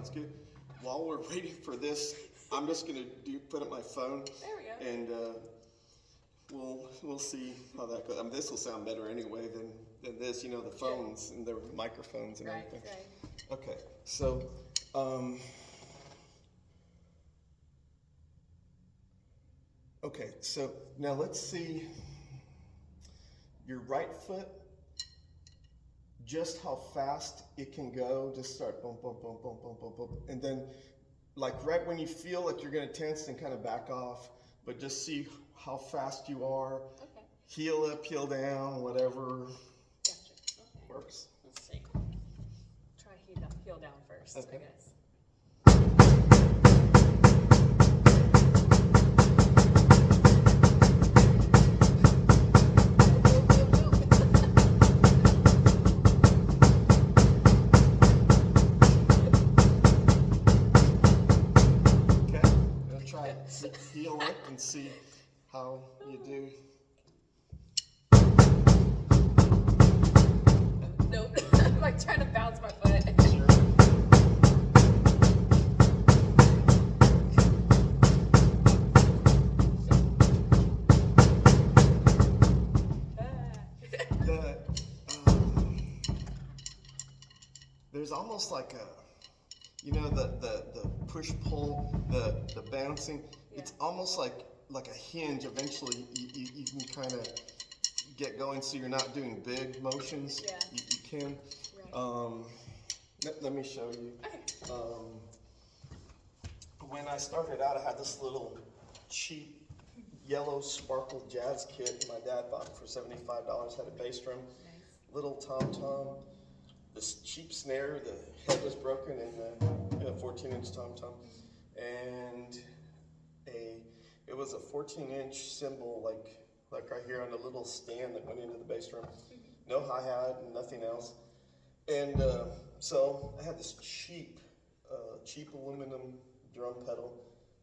sounds good. While we're waiting for this, I'm just gonna put up my phone. There we go. And we'll see how that goes. I mean, this will sound better anyway than this. You know, the phones and the microphones and everything. Right. Okay, so okay, so now let's see your right foot. Just how fast it can go. Just start boom, boom, boom, boom, boom, boom, boom, and then like right when you feel like you're gonna tense, and kind of back off. But just see how fast you are. Okay. Heel up, heel down, whatever Gotcha. Okay. works. Let's see. Try heel down first, Okay. I guess. Heel up and see how you do. Nope. I'm like trying to bounce my foot. Sure. There's almost like a, you know, the push pull, the bouncing. Yeah. It's almost like a hinge. Eventually, you can kind of get going, so you're not doing big motions. Yeah. You can. Right. Let me show you. Okay. When I started out, I had this little cheap yellow sparkle jazz kit my dad bought for $75. Had a bass drum, Nice. Little tom-tom, this cheap snare. The head was broken, and a 14-inch tom-tom, and it was a 14-inch cymbal, like right here on a little stand that went into the bass drum. No hi-hat and nothing else. And so I had this cheap aluminum drum pedal.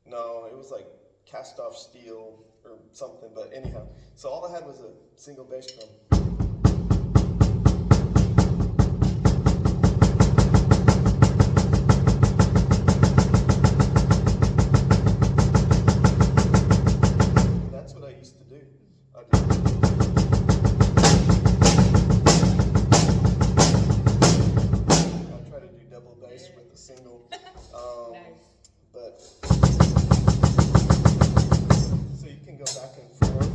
No, it was like cast off steel or something, but anyhow. So all I had was a single bass drum. That's what I used to do. I try to do double bass with a single. Nice. But so you can go back and forth,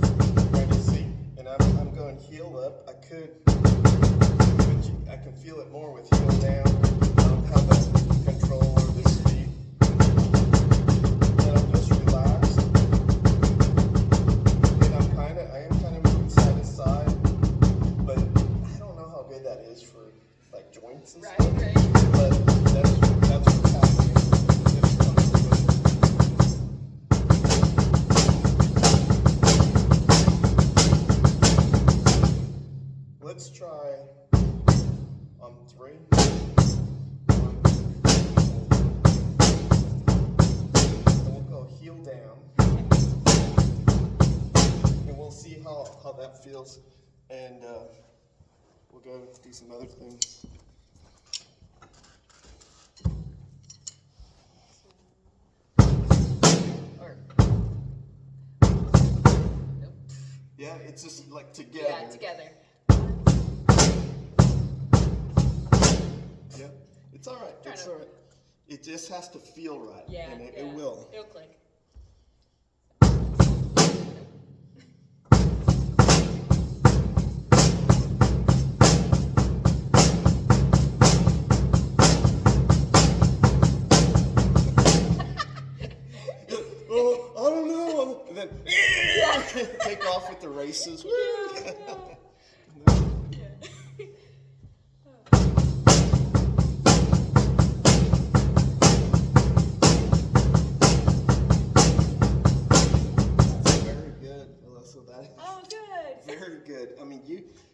trying to see. And I'm going heel up. I can feel it more with heel down. How the control or the speed. And I'm just relaxed. And I am kind of moving side to side. But I don't know how good that is for like joints and stuff. Right. But that's what's happening. Let's try on 3. 1, 2, and we'll go heel down. And we'll see how that feels. And we'll go do some other things. Nope. Yeah, it's just like together. Yeah, together. Yeah, it's all right. It's all right. It just has to feel right. Yeah, and it yeah. will. It'll click. Oh, I don't know. And then take off with the races. Yeah. Very good, Alyssa. That Oh, good. very good. I mean,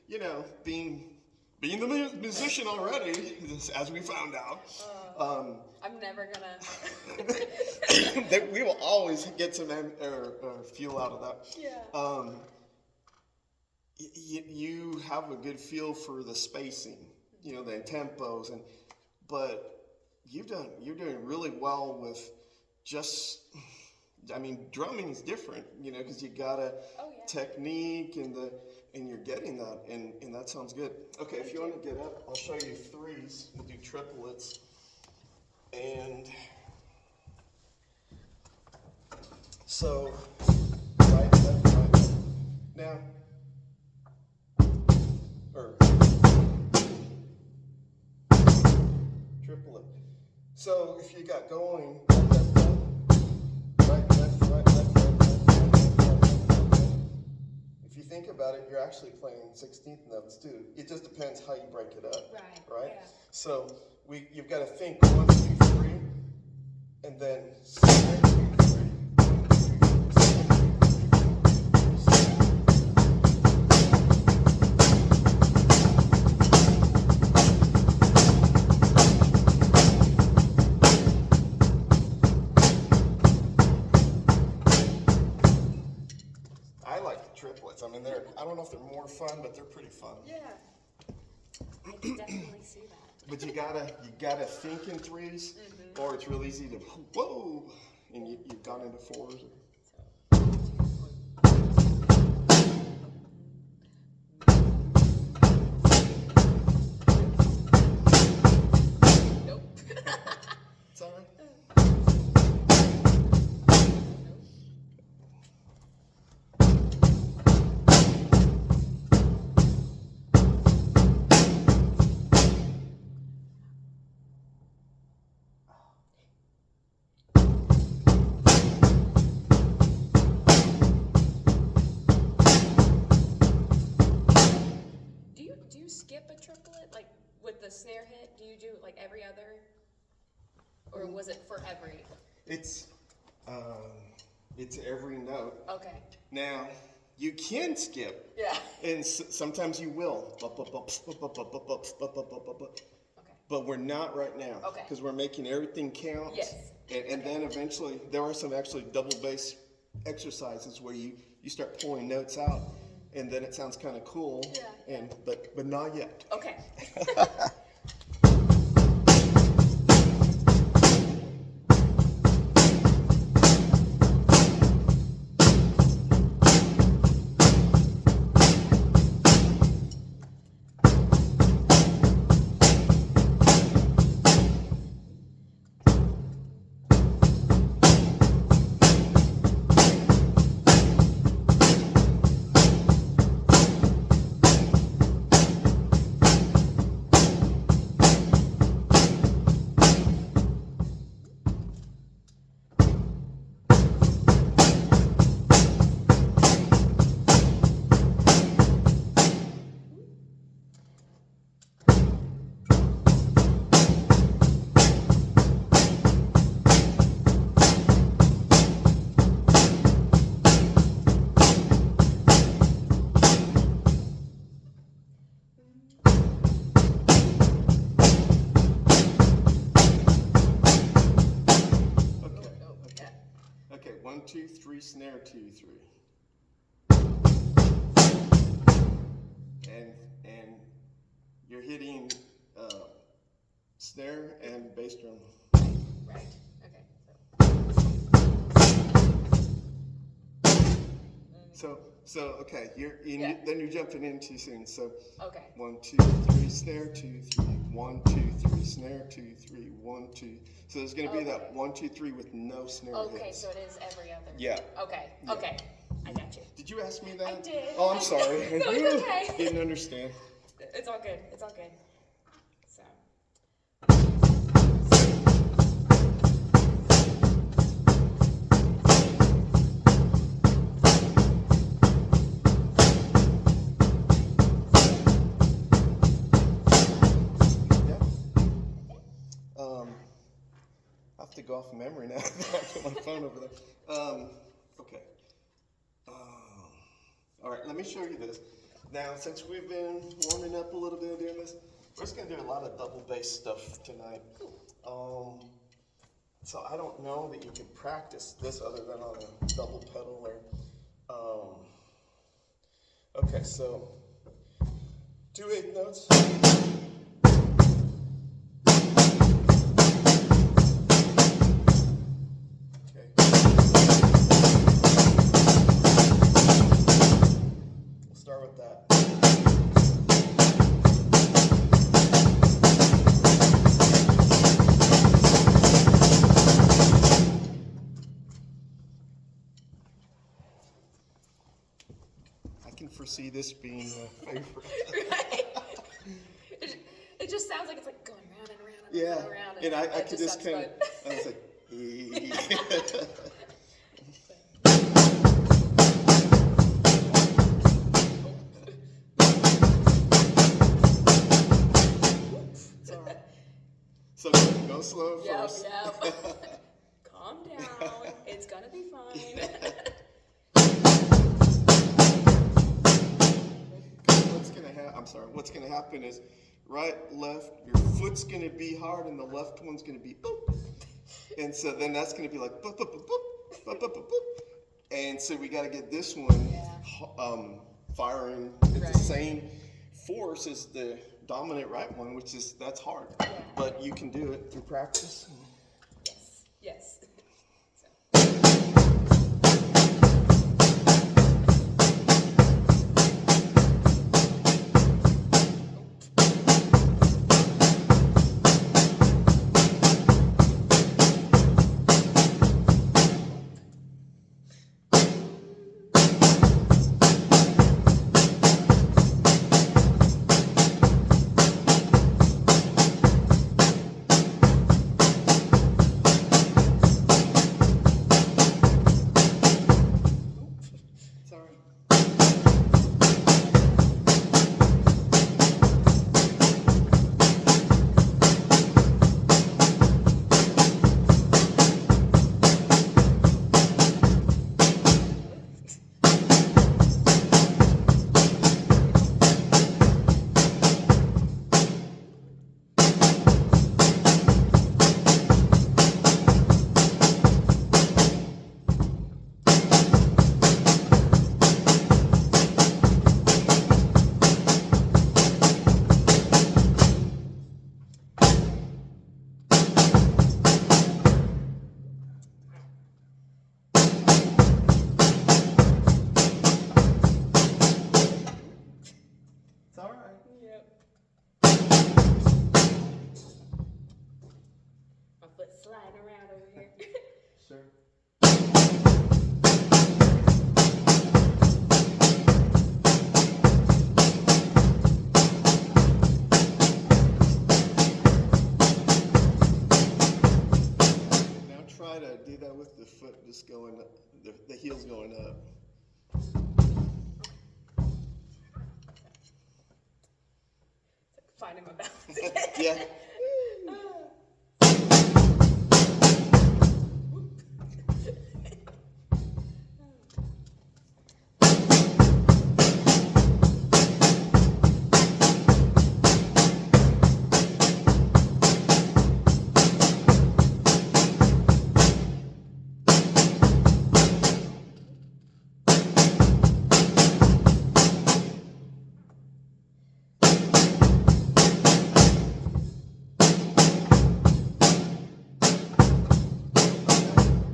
you know, being the musician already, as we found out. I'm never gonna. That we will always get some feel out of that. Yeah. You have a good feel for the spacing, you know, the tempos, but you're doing really well with just, I mean, drumming is different, you know, because you got a technique and you're getting that, and that sounds good. Okay, if you want to get up, I'll show you threes. We'll do triplets, and so right, left, right, left. Now, or triplet. So if you got going, right, left, right, left, right, left, right, left, right, left. If you think about it, you're actually playing 16th notes too. It just depends how you break it up. Right? Yeah. So you've got to think 1, 2, 3, and then 7, 2, 3. I like the triplets. I mean, I don't know if they're more fun, but they're pretty fun. Yeah. I can definitely see that. But you gotta think in threes, or it's real easy to whoa, and you've gone into fours. Nope. It's all right. Do you skip a triplet, like with the snare hit? Do you do like every other, or was it for every? It's every note. Okay. Now you can skip. Yeah. And sometimes you will. Okay. But we're not right now. Okay. Because we're making everything count. Yes. And then eventually there are some actually double bass exercises where you start pulling notes out, and then it sounds kind of cool. Yeah. But not yet. Okay. Okay, 1, 2, 3, snare, 2, 3. And you're hitting snare and bass drum. Right. Okay. So okay, then you're jumping in too soon. So Okay. 1, 2, 3, snare, 2, 3, 1, 2, 3, snare, 2, 3, 1, 2. So there's going to be that 1, 2, 3 with no snare Okay, hits. so it is every other. Yeah. Okay. Yeah. Okay. I got you. Did you ask me that? I did. Oh, I'm sorry. No, it's okay. Didn't understand. It's all good. It's all good. So. I have to go off memory now. I put my phone over there. Okay. All right, let me show you this. Now, since we've been warming up a little bit doing this, we're just going to do a lot of double bass stuff tonight. So I don't know that you can practice this other than on a double pedal or... okay, so 2/8 notes. see this being a favorite. Right? It just sounds like it's like going round and round and Yeah, round and round. and I it could just just kind of, sounds I was like, it's all right. So go slow Yep, first. yep. Calm down. It's gonna be fine. What's gonna happen is right, left, your foot's gonna be hard and the left one's gonna be boop. And so then that's gonna be like boop, boop, boop, boop, boop, boop, boop, boop. And so we gotta get this one firing at Right. the same force as the dominant right one, that's hard. Yeah. But you can do it through practice. Yes, yes. It's all right. It's all right. Yep. My foot's sliding around over here. Sure. Now try to do that with the foot just going up, the heels going up. Finding my balance. Yeah.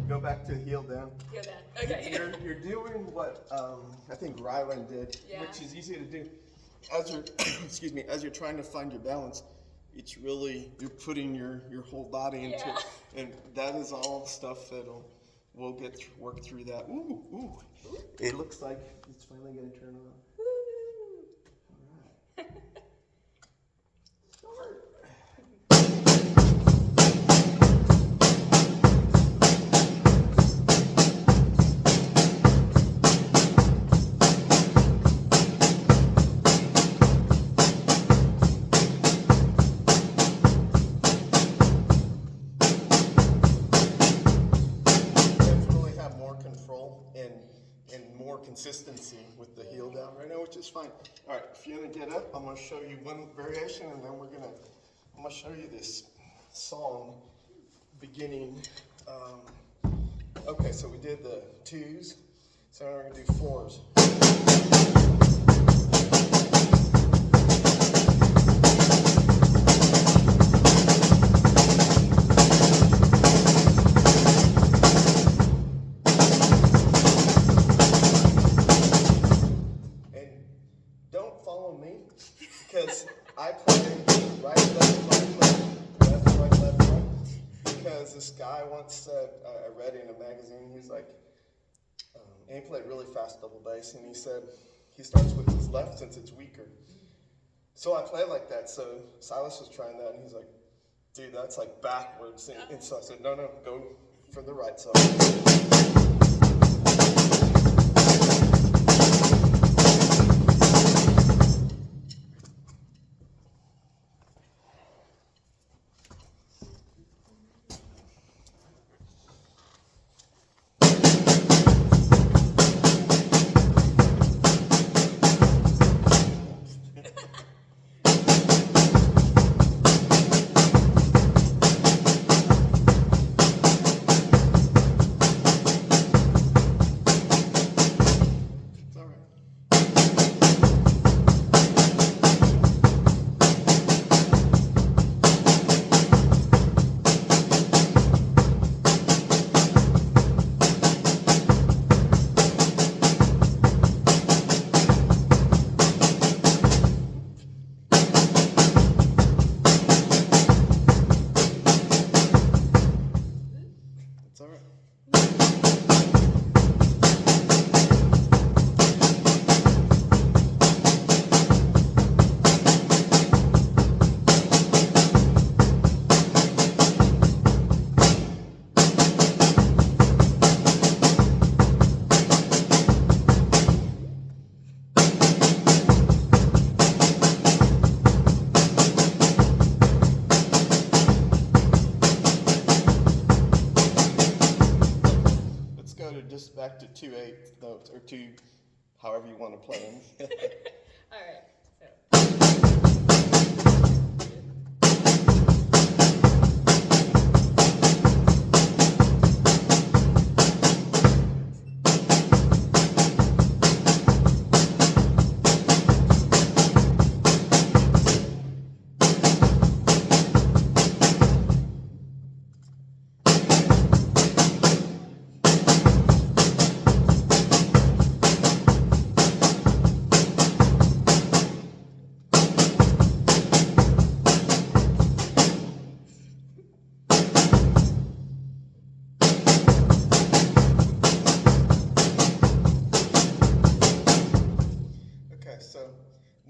Go back to heel down. Feel that. Okay. You're doing what I think Rylan did, Yeah. which is easy to do. As you're excuse me, as you're trying to find your balance, it's really you're putting your whole body into Yeah. it, and that is all stuff we'll work through that. Ooh, ooh. It looks like it's finally gonna turn on. Woo. All right. Start. Definitely have more control and more consistency with the heel down right now, which is fine. All right, if you're gonna get up, I'm gonna show you one variation, and then I'm gonna show you this song beginning. Okay, so we did the twos, so now we're gonna do fours. And don't follow me, because I play right, left, right, left, left, right, left, right. Because this guy once said, I read in a magazine, he's like, and he played really fast double bass, and he said he starts with his left since it's weaker. So I play like that. So Silas was trying that, and he's like, dude, that's like backwards. And so I said, no, go from the right side. Just back to 2/8 notes, or two, however you want to play them. All right. So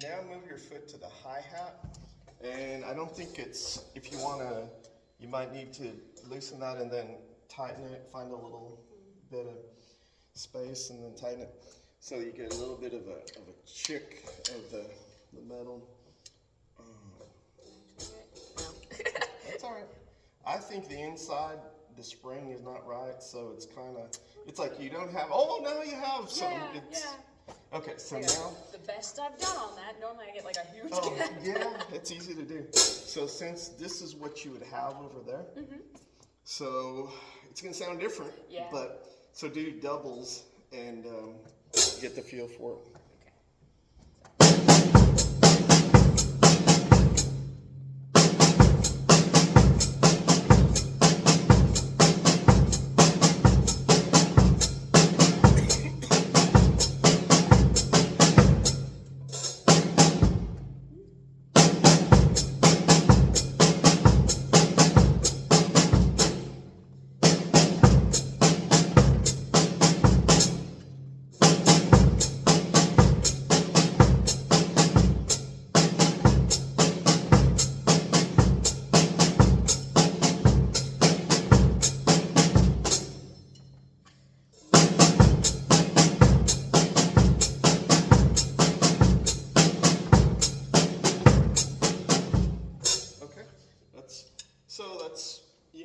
now move your foot to the hi-hat, and I don't think it's, if you want to, you might need to loosen that and then tighten it, find a little bit of space and then tighten it so you get a little bit of a chick of the metal. That's all right. I think the inside, the spring is not right, so it's kind of, it's like you don't have, oh, now you have some. Yeah. Okay, so now. The best I've done on that. Normally I get like a huge Oh, yeah, it's easy to do. So since this is what you would have over there, so it's going to sound different. Yeah. But, so do doubles and get the feel for it.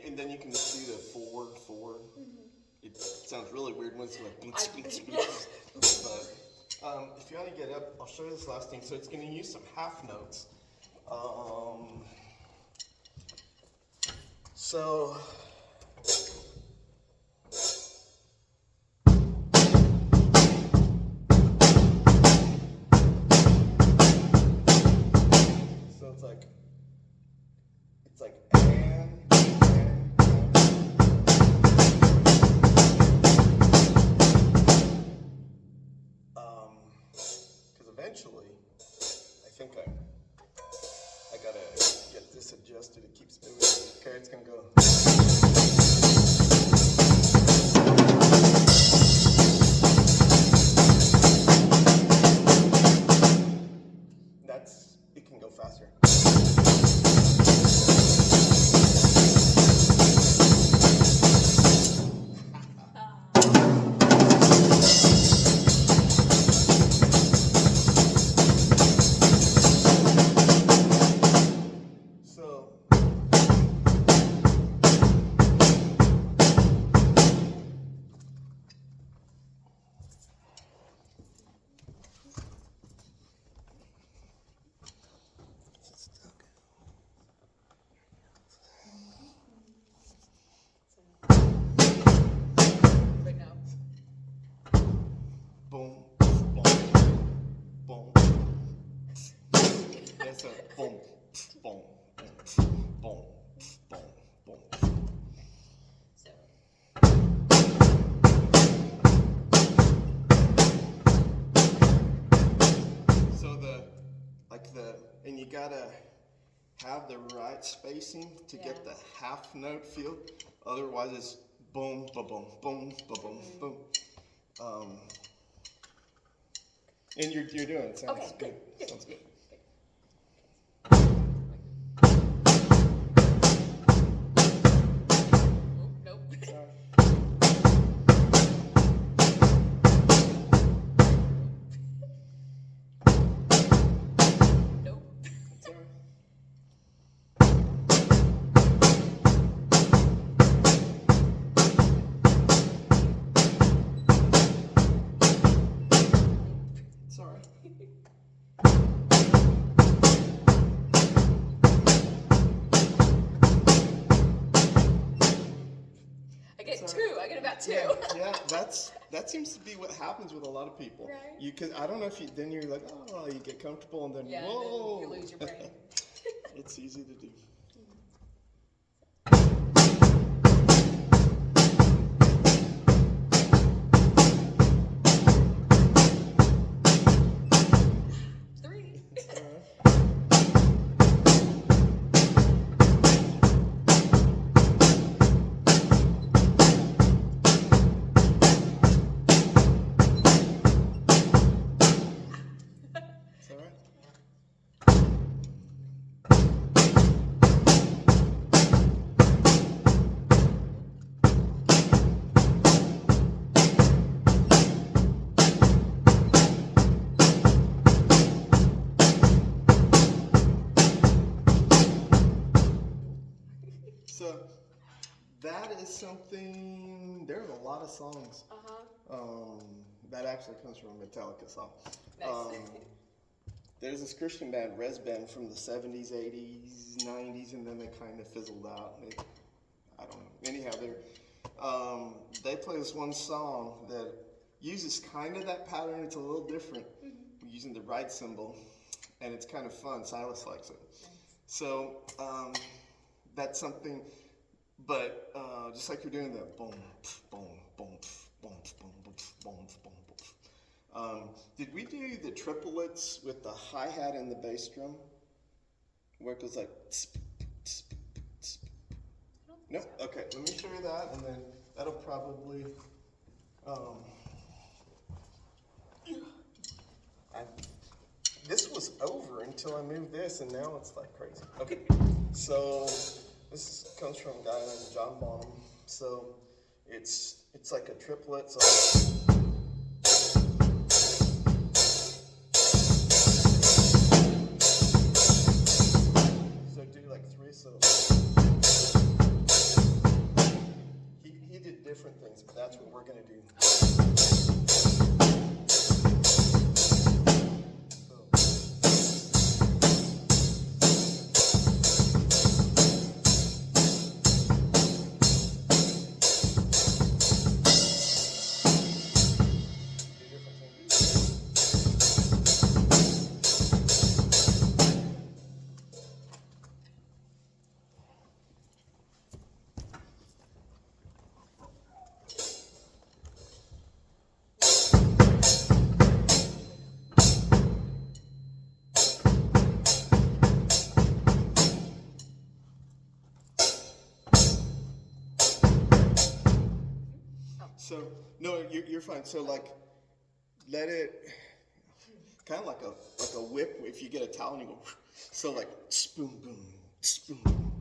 And then you can do the forward. It sounds really weird when it's like but if you want to get up, I'll show you this last thing. So it's going to use some half notes. So it's like because eventually, I think I gotta get this adjusted. It keeps moving. Okay, it's gonna go. gotta have the right spacing to get the half note feel. Otherwise, it's boom, ba boom, boom, ba boom, boom. And you're doing it. Sounds good. Sounds good. Nope. Nope. Sorry. Sorry. I get two. I get about two. Yeah, that seems to be what happens with a lot of people. Right. You could, I don't know if you, then you're like, oh, you get comfortable and then Yeah, whoa. and then you lose your brain. It's easy to do. Three. It's all right. So that is something. There's a lot of songs. That actually comes from a Metallica song. Nice. There's this Christian band, Res Band, from the 70s, 80s, 90s, and then they kind of fizzled out. I don't know. Anyhow, they play this one song that uses kind of that pattern. It's a little different, using the right cymbal, and it's kind of fun. Silas likes it. So that's something, but just like you're doing the boom, boom, boom, boom, boom, boom, boom, boom. Did we do the triplets with the hi-hat and the bass drum? Where it goes like... No? Okay, let me show you that, and then that'll probably... This was over until I moved this, and now it's like crazy. Okay, so this comes from a guy named John Bonham. So it's like a triplet, so... So he did different things, but that's what we're gonna do. So, no, you're fine. So, like, let it, kind of like a whip. If you get a towel and you go, so like, spoon, boom, spoon, boom.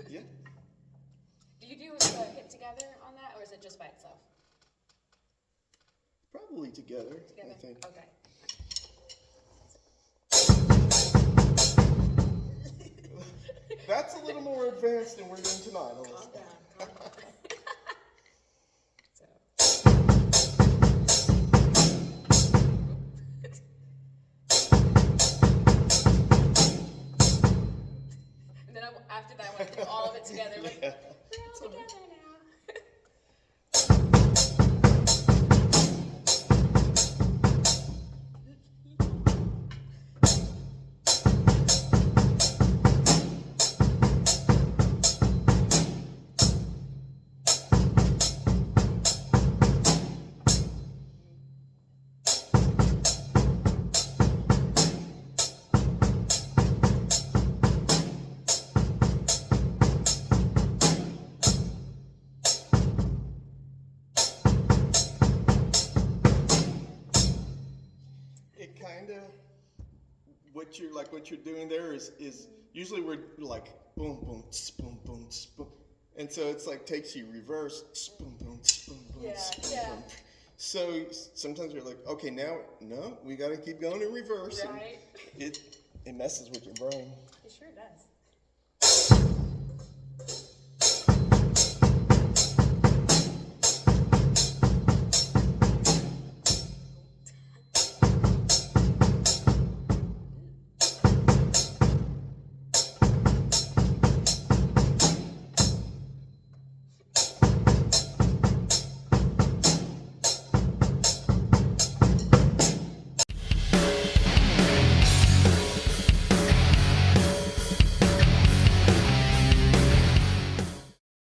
Yeah. Do you do a hit together on that, or is it just by itself? Probably together. I think. Okay. That's a little more advanced than we're doing tonight. Calm down. Calm down. And then after that, I want to do all of it together. Like, Yeah. we're all together now. what you're doing there is usually we're like boom boom tss, boom boom tss, boom, and so it's like takes you reverse tss, boom boom tss, boom boom tss, boom, Yeah. boom. So sometimes you're like, okay, now no, we got to keep going in reverse. Right. And it messes with your brain. It sure does.